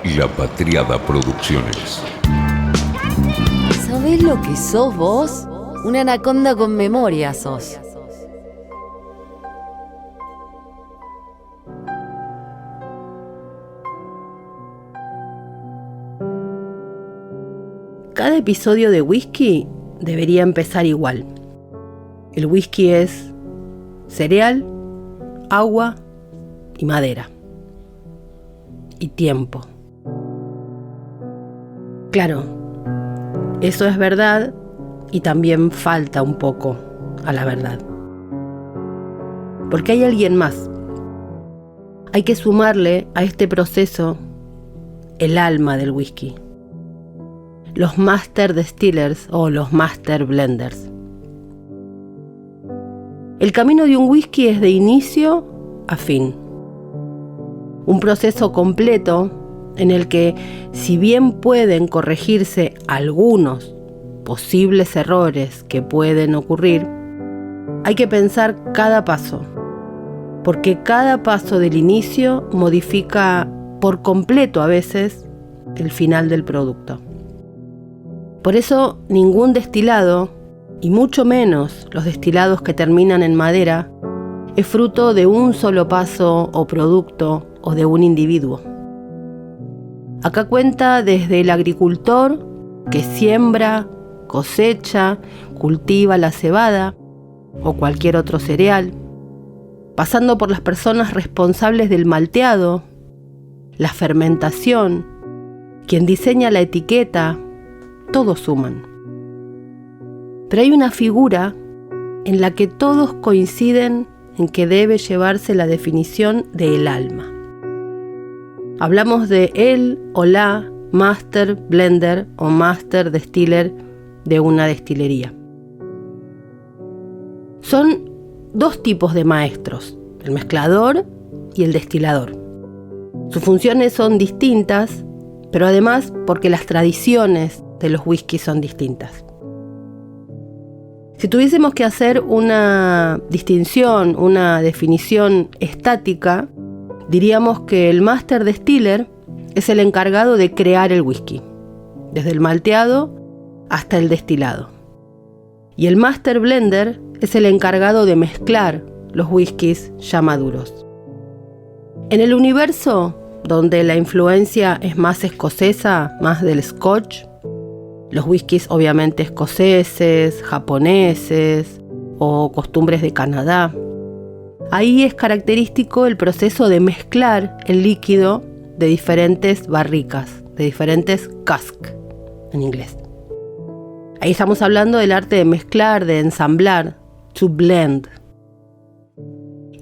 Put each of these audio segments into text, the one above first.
La Patriada Producciones. ¿Sabés lo que sos vos? Una anaconda con memoria sos. Cada episodio de Whisky debería empezar igual. El whisky es cereal, agua y madera. Y tiempo. Claro, eso es verdad y también falta un poco a la verdad. Porque hay alguien más. Hay que sumarle a este proceso el alma del whisky. Los Master Distillers o los Master Blenders. El camino de un whisky es de inicio a fin. Un proceso completo en el que, si bien pueden corregirse algunos posibles errores que pueden ocurrir, hay que pensar cada paso, porque cada paso del inicio modifica por completo a veces el final del producto. Por eso ningún destilado, y mucho menos los destilados que terminan en madera, es fruto de un solo paso o producto o de un individuo. Acá cuenta desde el agricultor que siembra, cosecha, cultiva la cebada o cualquier otro cereal, pasando por las personas responsables del malteado, la fermentación, quien diseña la etiqueta. Todos suman. Pero hay una figura en la que todos coinciden en que debe llevarse la definición del alma. Hablamos de él o la Master Blender o Master Distiller de una destilería. Son dos tipos de maestros, el mezclador y el destilador. Sus funciones son distintas, pero además porque las tradiciones de los whiskies son distintas. Si tuviésemos que hacer una distinción, una definición estática, diríamos que el Master Distiller es el encargado de crear el whisky, desde el malteado hasta el destilado. Y el Master Blender es el encargado de mezclar los whiskies ya maduros. En el universo donde la influencia es más escocesa, más del Scotch, los whiskies obviamente escoceses, japoneses o costumbres de Canadá. Ahí es característico el proceso de mezclar el líquido de diferentes barricas, de diferentes casks en inglés. Ahí estamos hablando del arte de mezclar, de ensamblar, to blend.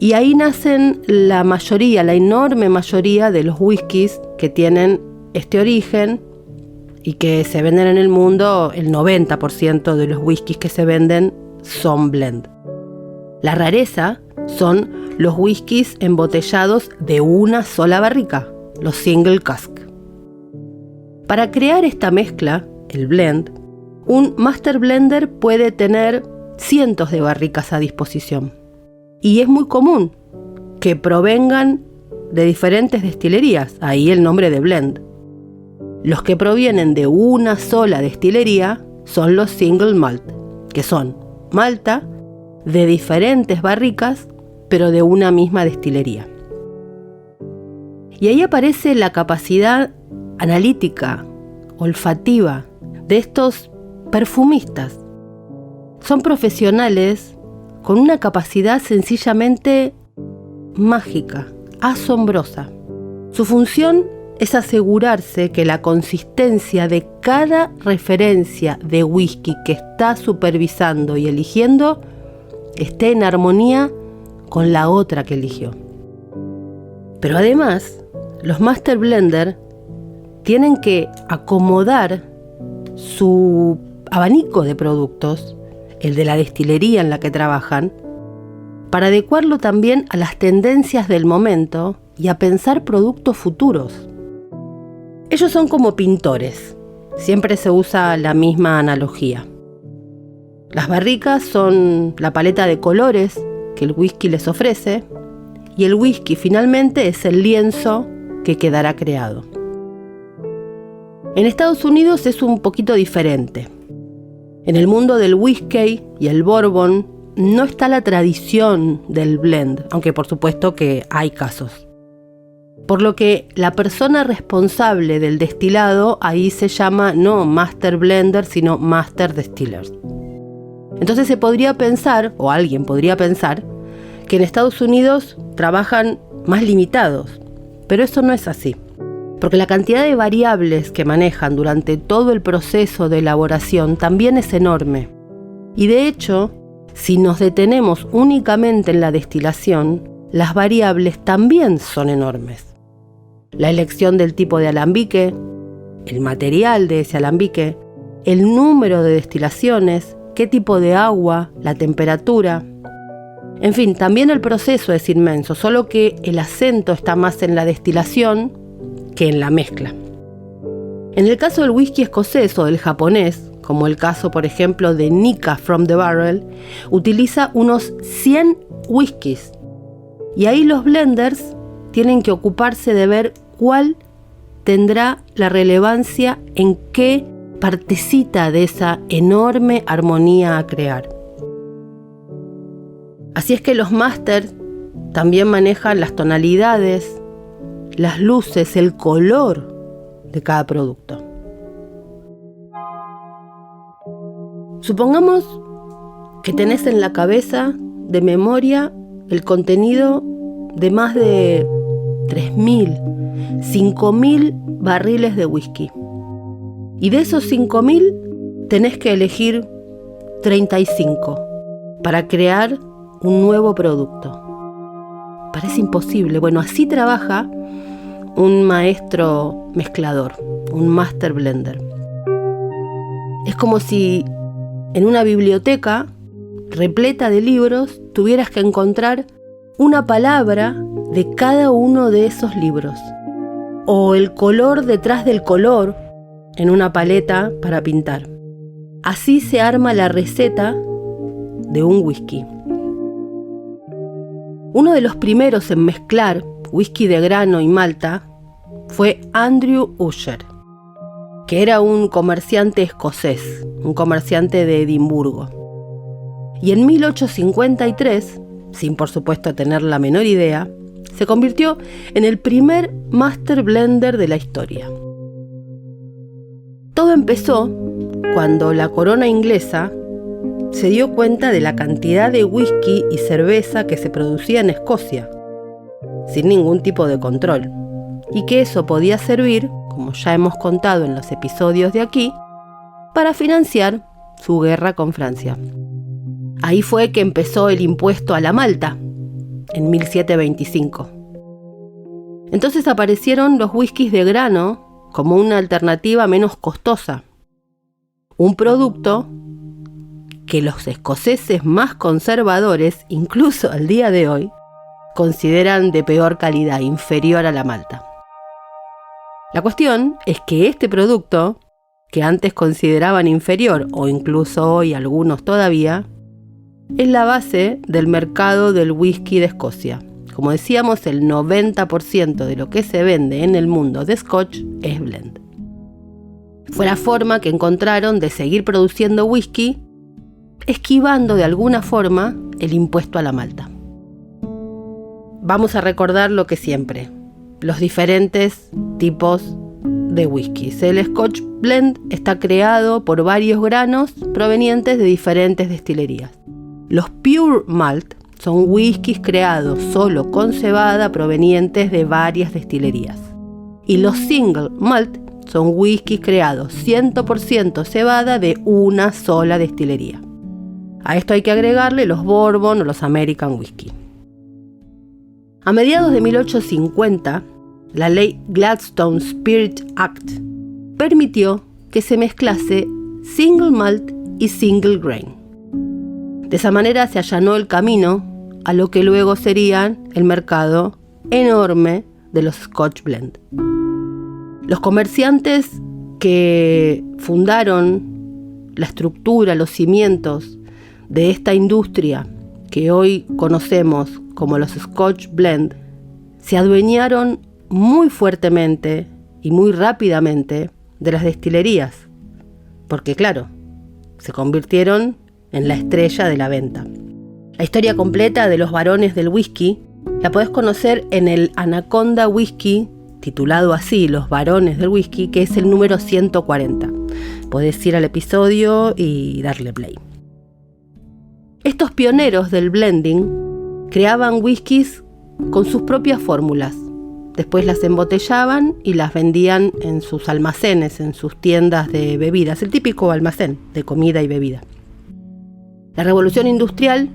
Y ahí nacen la mayoría, la enorme mayoría de los whiskies que tienen este origen y que se venden en el mundo. El 90% de los whiskies que se venden son blend. La rareza son los whiskies embotellados de una sola barrica, los single cask. Para crear esta mezcla, el blend, un Master Blender puede tener cientos de barricas a disposición. Y es muy común que provengan de diferentes destilerías, ahí el nombre de blend. Los que provienen de una sola destilería son los single malt, que son malta de diferentes barricas, pero de una misma destilería. Y ahí aparece la capacidad analítica, olfativa, de estos perfumistas. Son profesionales con una capacidad sencillamente mágica, asombrosa. Su función es asegurarse que la consistencia de cada referencia de whisky que está supervisando y eligiendo esté en armonía con la otra que eligió. Pero además, los Master Blender tienen que acomodar su abanico de productos, el de la destilería en la que trabajan, para adecuarlo también a las tendencias del momento y a pensar productos futuros. Ellos son como pintores, siempre se usa la misma analogía. Las barricas son la paleta de colores que el whisky les ofrece, y el whisky finalmente es el lienzo que quedará creado. En Estados Unidos es un poquito diferente. En el mundo del whisky y el bourbon no está la tradición del blend, aunque por supuesto que hay casos. Por lo que la persona responsable del destilado ahí se llama no Master Blender, sino Master Distiller. Entonces se podría pensar, o alguien podría pensar, que en Estados Unidos trabajan más limitados, pero eso no es así. Porque la cantidad de variables que manejan durante todo el proceso de elaboración también es enorme. Y de hecho, si nos detenemos únicamente en la destilación, las variables también son enormes. La elección del tipo de alambique, el material de ese alambique, el número de destilaciones, qué tipo de agua, la temperatura. En fin, también el proceso es inmenso, solo que el acento está más en la destilación que en la mezcla. En el caso del whisky escocés o del japonés, como el caso por ejemplo de Nikka from the Barrel, utiliza unos 100 whiskies y ahí los blenders tienen que ocuparse de ver cuál tendrá la relevancia en qué partecita de esa enorme armonía a crear. Así es que los masters también manejan las tonalidades, las luces, el color de cada producto. Supongamos que tenés en la cabeza de memoria el contenido de más de 3.000, 5.000 barriles de whisky. Y de esos 5.000 tenés que elegir 35 para crear un nuevo producto. Parece imposible. Bueno, así trabaja un maestro mezclador, un master blender. Es como si en una biblioteca repleta de libros tuvieras que encontrar una palabra de cada uno de esos libros, o el color detrás del color en una paleta para pintar. Así se arma la receta de un whisky. Uno de los primeros en mezclar whisky de grano y malta fue Andrew Usher, que era un comerciante escocés, un comerciante de Edimburgo. Y en 1853, sin por supuesto tener la menor idea, se convirtió en el primer master blender de la historia. Todo empezó cuando la corona inglesa se dio cuenta de la cantidad de whisky y cerveza que se producía en Escocia, sin ningún tipo de control, y que eso podía servir, como ya hemos contado en los episodios de aquí, para financiar su guerra con Francia. Ahí fue que empezó el impuesto a la malta, en 1725. Entonces aparecieron los whiskies de grano como una alternativa menos costosa, un producto que los escoceses más conservadores, incluso al día de hoy, consideran de peor calidad, inferior a la malta. La cuestión es que este producto, que antes consideraban inferior, o incluso hoy algunos todavía, es la base del mercado del whisky de Escocia. Como decíamos, el 90% de lo que se vende en el mundo de Scotch es blend. Fue la forma que encontraron de seguir produciendo whisky, esquivando de alguna forma el impuesto a la malta. Vamos a recordar lo que siempre, los diferentes tipos de whiskies. El Scotch Blend está creado por varios granos provenientes de diferentes destilerías. Los Pure Malt son whiskies creados solo con cebada provenientes de varias destilerías. Y los Single Malt son whiskies creados 100% cebada de una sola destilería. A esto hay que agregarle los Bourbon o los American Whisky. A mediados de 1850, la ley Gladstone Spirit Act permitió que se mezclase single malt y single grain. De esa manera se allanó el camino a lo que luego serían el mercado enorme de los Scotch Blend. Los comerciantes que fundaron la estructura, los cimientos de esta industria que hoy conocemos como los Scotch Blend, se adueñaron muy fuertemente y muy rápidamente de las destilerías, porque claro, se convirtieron en la estrella de la venta. La historia completa de los varones del whisky la podés conocer en el Anaconda Whisky, titulado así, Los varones del whisky, que es el número 140. Podés ir al episodio y darle play. Estos pioneros del blending creaban whiskies con sus propias fórmulas. Después las embotellaban y las vendían en sus almacenes, en sus tiendas de bebidas, el típico almacén de comida y bebida. La revolución industrial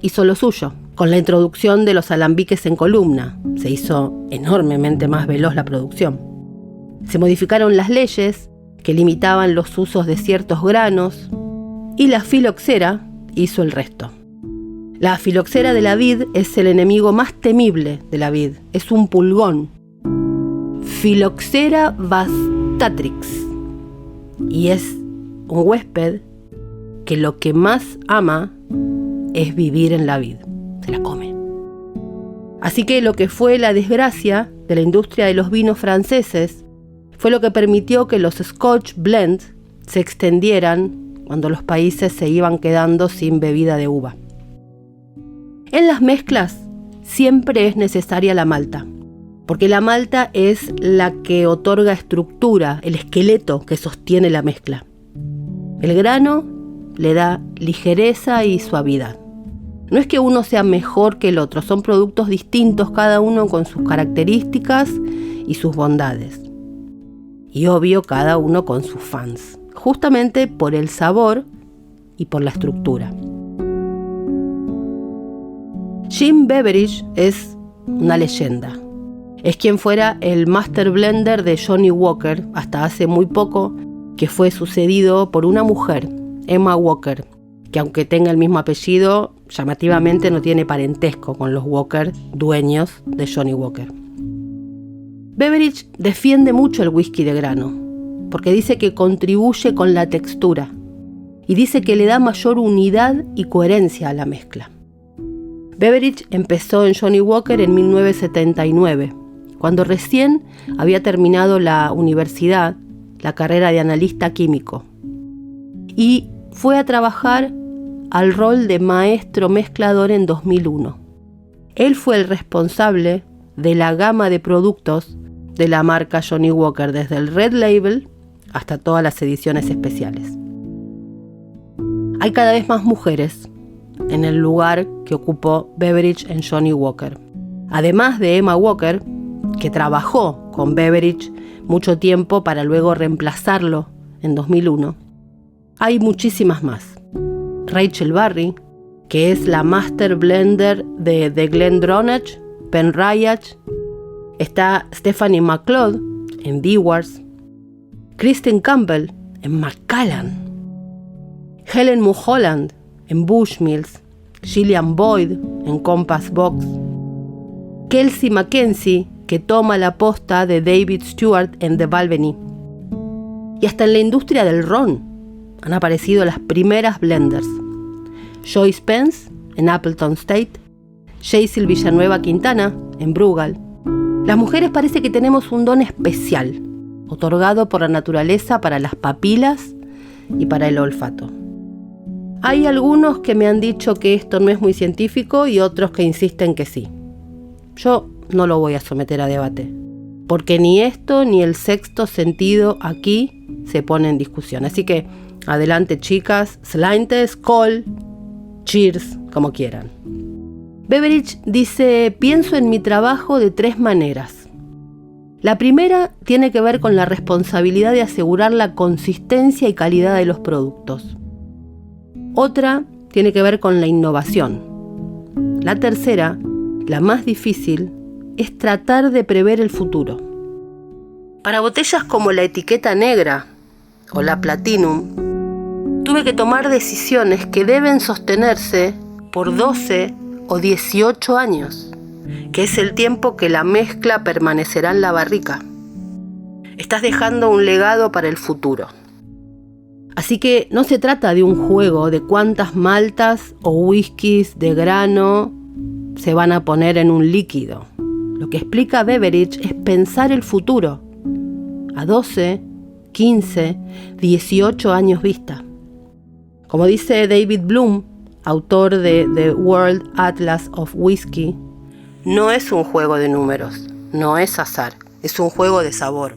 hizo lo suyo. Con la introducción de los alambiques en columna, se hizo enormemente más veloz la producción. Se modificaron las leyes que limitaban los usos de ciertos granos y la filoxera hizo el resto. La filoxera de la vid es el enemigo más temible de la vid. Es un pulgón. Filoxera bastatrix. Y es un huésped que lo que más ama es vivir en la vid. Se la come. Así que lo que fue la desgracia de la industria de los vinos franceses fue lo que permitió que los Scotch Blends se extendieran cuando los países se iban quedando sin bebida de uva. En las mezclas siempre es necesaria la malta, porque la malta es la que otorga estructura, el esqueleto que sostiene la mezcla. El grano le da ligereza y suavidad. No es que uno sea mejor que el otro, son productos distintos, cada uno con sus características y sus bondades. Y obvio, cada uno con sus fans, justamente por el sabor y por la estructura. Jim Beveridge es una leyenda. Es quien fuera el Master Blender de Johnnie Walker hasta hace muy poco, que fue sucedido por una mujer, Emma Walker, que aunque tenga el mismo apellido, llamativamente no tiene parentesco con los Walker, dueños de Johnnie Walker. Beveridge defiende mucho el whisky de grano, porque dice que contribuye con la textura y dice que le da mayor unidad y coherencia a la mezcla. Beveridge empezó en Johnnie Walker en 1979, cuando recién había terminado la universidad, la carrera de analista químico, y fue a trabajar al rol de maestro mezclador en 2001. Él fue el responsable de la gama de productos de la marca Johnnie Walker, desde el Red Label hasta todas las ediciones especiales. Hay cada vez más mujeres en el lugar que ocupó Beveridge en Johnnie Walker. Además de Emma Walker, que trabajó con Beveridge mucho tiempo para luego reemplazarlo en 2001, hay muchísimas más. Rachel Barry, que es la Master Blender de The GlenDronach, Penriach. Está Stephanie McLeod en Dewar's, Kristen Campbell en Macallan, Helen Mulholland en Bushmills, Gillian Boyd en Compass Box, Kelsey Mackenzie, que toma la posta de David Stewart en The Balvenie. Y hasta en la industria del ron han aparecido las primeras blenders. Joyce Spence en Appleton State, Jaycee Villanueva Quintana en Brugal. Las mujeres parece que tenemos un don especial, otorgado por la naturaleza para las papilas y para el olfato. Hay algunos que me han dicho que esto no es muy científico y otros que insisten que sí. Yo no lo voy a someter a debate, porque ni esto ni el sexto sentido aquí se pone en discusión. Así que adelante, chicas, slaintes, call, cheers, como quieran. Beveridge dice: pienso en mi trabajo de 3 maneras. La primera tiene que ver con la responsabilidad de asegurar la consistencia y calidad de los productos. Otra tiene que ver con la innovación. La tercera, la más difícil, es tratar de prever el futuro. Para botellas como la etiqueta negra o la Platinum, tuve que tomar decisiones que deben sostenerse por 12 o 18 años, que es el tiempo que la mezcla permanecerá en la barrica. Estás dejando un legado para el futuro. Así que no se trata de un juego de cuántas maltas o whiskies de grano se van a poner en un líquido. Lo que explica Beveridge es pensar el futuro, a 12, 15, 18 años vista. Como dice David Bloom, autor de The World Atlas of Whiskey, no es un juego de números, no es azar, es un juego de sabor.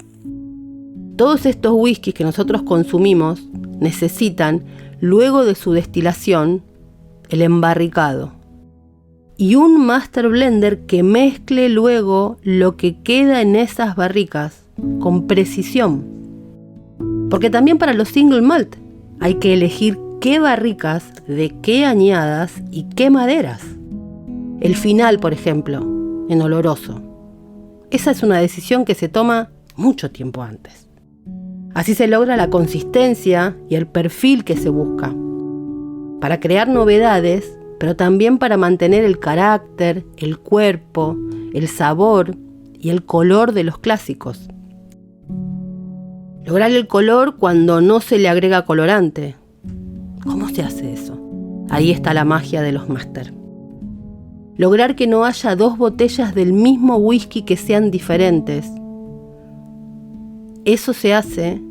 Todos estos whiskies que nosotros consumimos necesitan, luego de su destilación, el embarricado. Y un master blender que mezcle luego lo que queda en esas barricas con precisión. Porque también para los single malt hay que elegir qué barricas, de qué añadas y qué maderas. El final, por ejemplo, en oloroso. Esa es una decisión que se toma mucho tiempo antes. Así se logra la consistencia y el perfil que se busca. Para crear novedades, pero también para mantener el carácter, el cuerpo, el sabor y el color de los clásicos. Lograr el color cuando no se le agrega colorante. ¿Cómo se hace eso? Ahí está la magia de los máster. Lograr que no haya dos botellas del mismo whisky que sean diferentes. Eso se hace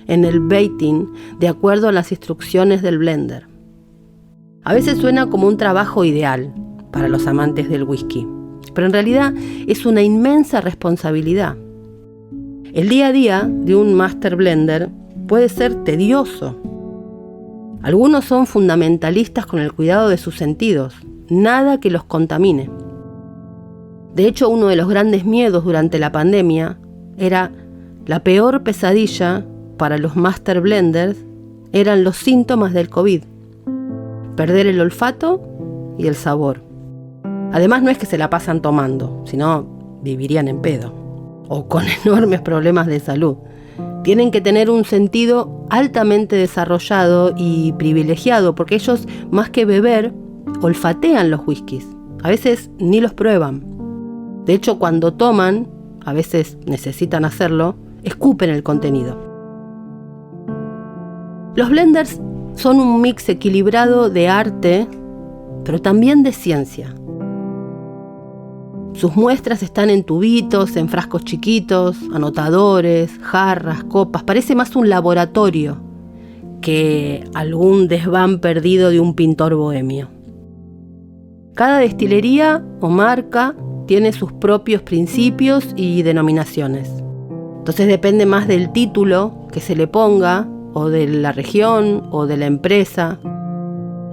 en el bating de acuerdo a las instrucciones del blender. A veces suena como un trabajo ideal para los amantes del whisky, pero en realidad es una inmensa responsabilidad. El día a día de un master blender puede ser tedioso. Algunos son fundamentalistas con el cuidado de sus sentidos, nada que los contamine. De hecho, uno de los grandes miedos durante la pandemia era la peor pesadilla para los master blenders eran los síntomas del COVID. Perder el olfato y el sabor. Además, no es que se la pasan tomando, sino vivirían en pedo o con enormes problemas de salud. Tienen que tener un sentido altamente desarrollado y privilegiado, porque ellos, más que beber, olfatean los whiskies. A veces ni los prueban. De hecho, cuando toman, a veces necesitan hacerlo, escupen el contenido. Los blenders son un mix equilibrado de arte, pero también de ciencia. Sus muestras están en tubitos, en frascos chiquitos, anotadores, jarras, copas. Parece más un laboratorio que algún desván perdido de un pintor bohemio. Cada destilería o marca tiene sus propios principios y denominaciones. Entonces depende más del título que se le ponga, o de la región, o de la empresa.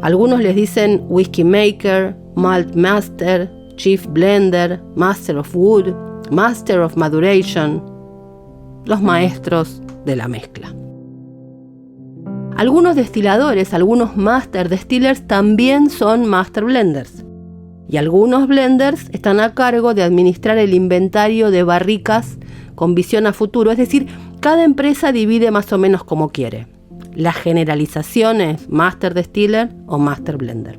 Algunos les dicen Whisky Maker, Malt Master, Chief Blender, Master of Wood, Master of Maduration, los maestros de la mezcla. Algunos destiladores, algunos Master Distillers también son Master Blenders. Y algunos blenders están a cargo de administrar el inventario de barricas con visión a futuro, es decir, cada empresa divide más o menos como quiere. La generalización es Master Distiller o Master Blender.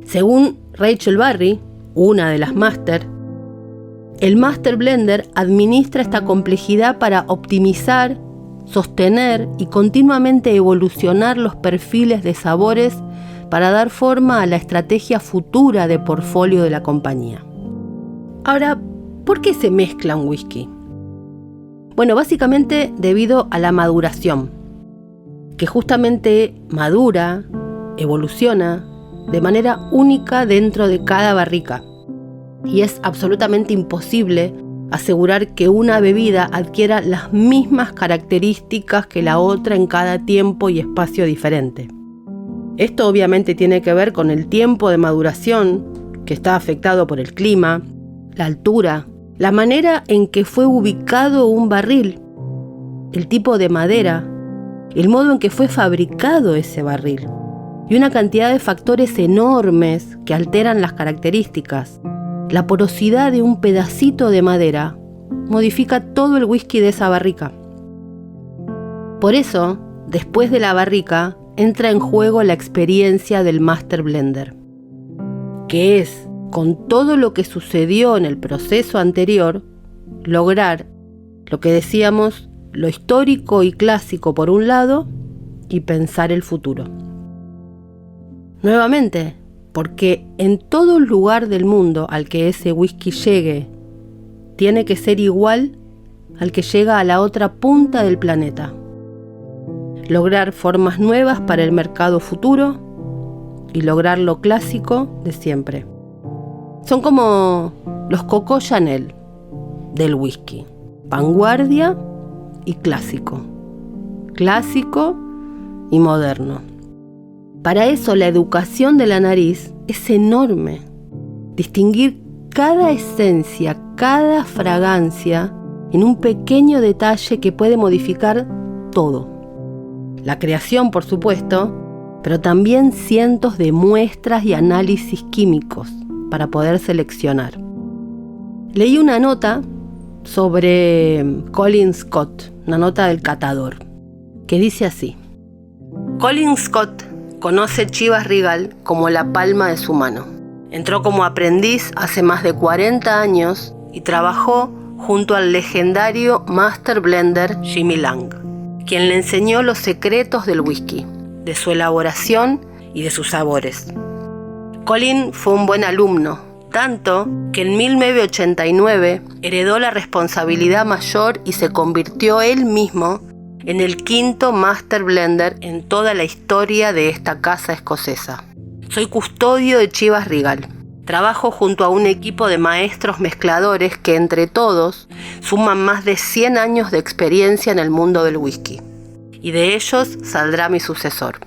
Según Rachel Barrie, una de las Master, el Master Blender administra esta complejidad para optimizar, sostener y continuamente evolucionar los perfiles de sabores para dar forma a la estrategia futura de portfolio de la compañía. Ahora, ¿por qué se mezcla un whisky? Bueno, básicamente debido a la maduración, que justamente madura, evoluciona de manera única dentro de cada barrica. Y es absolutamente imposible asegurar que una bebida adquiera las mismas características que la otra en cada tiempo y espacio diferente. Esto obviamente tiene que ver con el tiempo de maduración, que está afectado por el clima, la altura, la manera en que fue ubicado un barril, el tipo de madera, el modo en que fue fabricado ese barril, y una cantidad de factores enormes que alteran las características. La porosidad de un pedacito de madera modifica todo el whisky de esa barrica. Por eso, después de la barrica, entra en juego la experiencia del Master Blender, que es, con todo lo que sucedió en el proceso anterior, lograr lo que decíamos, lo histórico y clásico por un lado, y pensar el futuro. Nuevamente, porque en todo lugar del mundo al que ese whisky llegue, tiene que ser igual al que llega a la otra punta del planeta. Lograr formas nuevas para el mercado futuro y lograr lo clásico de siempre. Son como los Coco Chanel del whisky. Vanguardia y clásico. Clásico y moderno. Para eso la educación de la nariz es enorme. Distinguir cada esencia, cada fragancia en un pequeño detalle que puede modificar todo. La creación, por supuesto, pero también cientos de muestras y análisis químicos para poder seleccionar. Leí una nota sobre Colin Scott, una nota del catador, que dice así: Colin Scott conoce Chivas Regal como la palma de su mano. Entró como aprendiz hace más de 40 años y trabajó junto al legendario Master Blender Jimmy Lang, quien le enseñó los secretos del whisky, de su elaboración y de sus sabores. Colin fue un buen alumno, tanto que en 1989 heredó la responsabilidad mayor y se convirtió él mismo en el 5º Master Blender en toda la historia de esta casa escocesa. Soy custodio de Chivas Regal. Trabajo junto a un equipo de maestros mezcladores que entre todos suman más de 100 años de experiencia en el mundo del whisky. Y de ellos saldrá mi sucesor.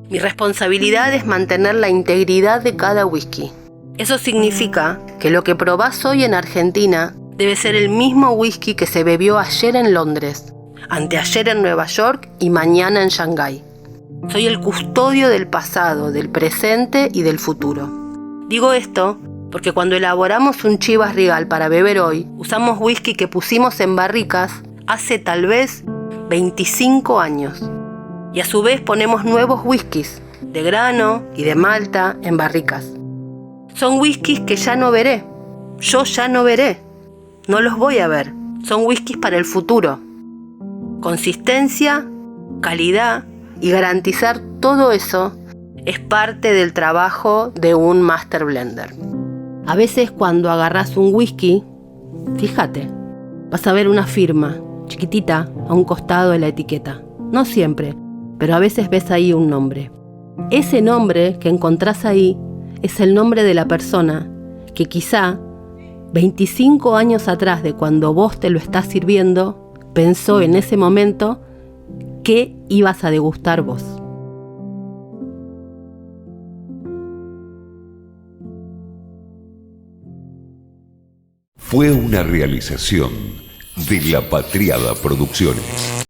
Mi responsabilidad es mantener la integridad de cada whisky. Eso significa que lo que probás hoy en Argentina debe ser el mismo whisky que se bebió ayer en Londres, anteayer en Nueva York y mañana en Shanghái. Soy el custodio del pasado, del presente y del futuro. Digo esto porque cuando elaboramos un Chivas Regal para beber hoy, usamos whisky que pusimos en barricas hace tal vez 25 años. Y a su vez ponemos nuevos whiskies, de grano y de malta, en barricas. Son whiskies que ya no veré. Yo ya no veré. No los voy a ver. Son whiskies para el futuro. Consistencia, calidad y garantizar todo eso es parte del trabajo de un Master Blender. A veces cuando agarras un whisky, fíjate, vas a ver una firma chiquitita a un costado de la etiqueta. No siempre, pero a veces ves ahí un nombre. Ese nombre que encontrás ahí es el nombre de la persona que quizá 25 años atrás de cuando vos te lo estás sirviendo, pensó en ese momento qué ibas a degustar vos. Fue una realización de La Patriada Producciones.